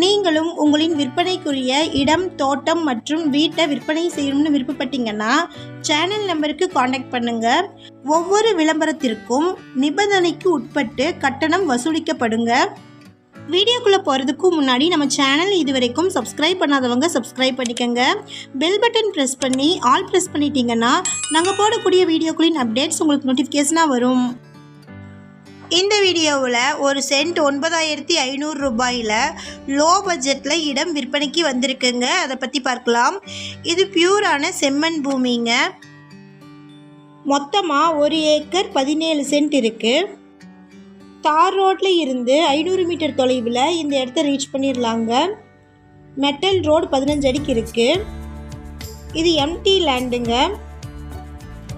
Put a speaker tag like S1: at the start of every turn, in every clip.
S1: நீங்களும் உங்களின் விற்பனைக்குரிய இடம், தோட்டம் மற்றும் வீட்டை விற்பனை செய்யணும்னு விருப்பப்பட்டீங்கன்னா சேனல் நம்பருக்கு காண்டாக்ட் பண்ணுங்க. ஒவ்வொரு விளம்பரத்திற்கும் நிபந்தனைக்கு உட்பட்டு கட்டணம் வசூலிக்கப்படுங்க. வீடியோக்குள்ளே போகிறதுக்கு முன்னாடி நம்ம சேனல் இதுவரைக்கும் சப்ஸ்கிரைப் பண்ணாதவங்க சப்ஸ்கிரைப் பண்ணிக்கோங்க. பெல் பட்டன் ப்ரெஸ் பண்ணி ஆல் ப்ரெஸ் பண்ணிட்டீங்கன்னா நாங்கள் போடக்கூடிய வீடியோக்களின் அப்டேட்ஸ் உங்களுக்கு நோட்டிஃபிகேஷனாக வரும். இந்த வீடியோவில் ஒரு சென்ட் 9,500 ரூபாயில் லோ பட்ஜெட்டில் இடம் விற்பனைக்கு வந்திருக்குங்க. அதை பற்றி பார்க்கலாம். இது பியூரான செம்மண் பூமிங்க. மொத்தமாக 1 ஏக்கர் 17 சென்ட் இருக்குது. தார் ரோட்டில் இருந்து 500 மீட்டர் தொலைவில் இந்த இடத்த ரீச் பண்ணிடலாங்க. மெட்டல் ரோடு 15 அடிக்கு இருக்குது. இது எம்டி லேண்டுங்க.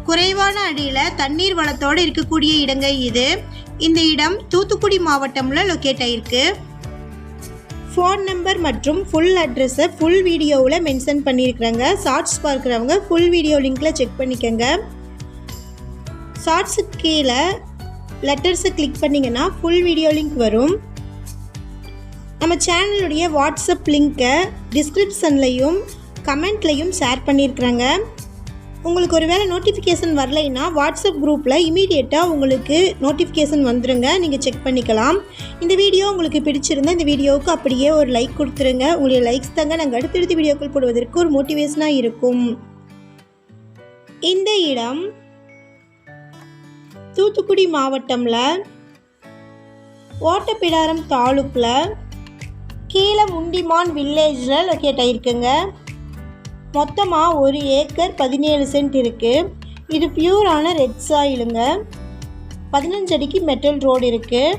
S1: குறைவான அடியில் தண்ணீர் வளத்தோடு இருக்கக்கூடிய இடங்க இது. இந்த இடம் தூத்துக்குடி மாவட்டமில் லொக்கேட் ஆகிருக்கு. ஃபோன் நம்பர் மற்றும் ஃபுல் அட்ரஸை ஃபுல் வீடியோவில் மென்ஷன் பண்ணியிருக்கிறாங்க. ஷார்ட்ஸ் பார்க்குறவங்க ஃபுல் வீடியோ லிங்க்கில் செக் பண்ணிக்கோங்க. ஷார்ட்ஸுக்கு கீழே லெட்டர்ஸை கிளிக் பண்ணிங்கன்னா ஃபுல் வீடியோ லிங்க் வரும். நம்ம சேனலுடைய வாட்ஸ்அப் லிங்க்கை டிஸ்கிரிப்ஷன்லையும் கமெண்ட்லையும் ஷேர் பண்ணியிருக்கிறாங்க. உங்களுக்கு ஒரு வேளை நோட்டிஃபிகேஷன் வரலைன்னா வாட்ஸ்அப் குரூப்பில் இமீடியட்டாக உங்களுக்கு நோட்டிஃபிகேஷன் வந்துடுங்க. நீங்கள் செக் பண்ணிக்கலாம். இந்த வீடியோ உங்களுக்கு பிடிச்சிருந்தா இந்த வீடியோவுக்கு அப்படியே ஒரு லைக் கொடுத்துருங்க. உங்களுடைய லைக்ஸ் தாங்க நாங்கள் அடுத்தடுத்த வீடியோக்கள் போடுவதற்கு ஒரு மோட்டிவேஷனாக இருக்கும். இந்த இடம் தூத்துக்குடி மாவட்டமில் ஓட்டப்பிடாரம் தாலுக்கில் கீழே முண்டிமான் வில்லேஜில் லொக்கேட் ஆகிருக்குங்க. மொத்தமாக 1 ஏக்கர் 17 சென்ட் இருக்குது. இது பியூரான ரெட் சாயிலுங்க. 15 அடிக்கு மெட்டல் ரோடு இருக்குது.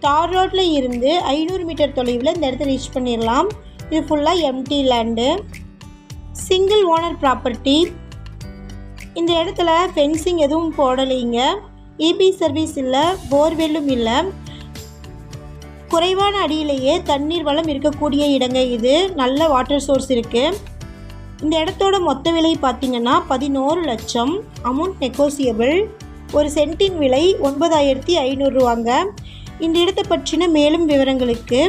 S1: தார் ரோட்டில் இருந்து 500 மீட்டர் தொலைவில் இந்த இடத்த ரீச் பண்ணிடலாம். இது ஃபுல்லாக empty land. Single owner property. இந்த இடத்துல ஃபென்சிங் எதுவும் போடலைங்க. இபி சர்வீஸ் இல்லை, போர்வெல்லும் இல்லை. குறைவான அடியிலேயே தண்ணீர் வளம் இருக்கக்கூடிய இடங்க இது. நல்ல வாட்டர் சோர்ஸ் இருக்குது. இந்த இடத்தோட மொத்த விலை பார்த்திங்கன்னா 11 லட்சம். Amount negotiable. ஒரு சென்ட்டின் விலை 9,500 ரூபாங்க. இந்த இடத்தை பற்றின மேலும் விவரங்களுக்கு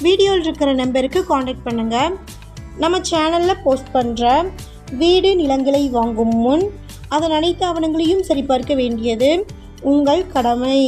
S1: வீடியோவில் இருக்கிற நம்பருக்கு காண்டாக்ட் பண்ணுங்கள். நம்ம சேனலில் போஸ்ட் பண்ணுற வீடு நிலங்களை வாங்கும் முன் அதன் அனைத்து ஆவணங்களையும் சரிபார்க்க வேண்டியது உங்கள் கடமை.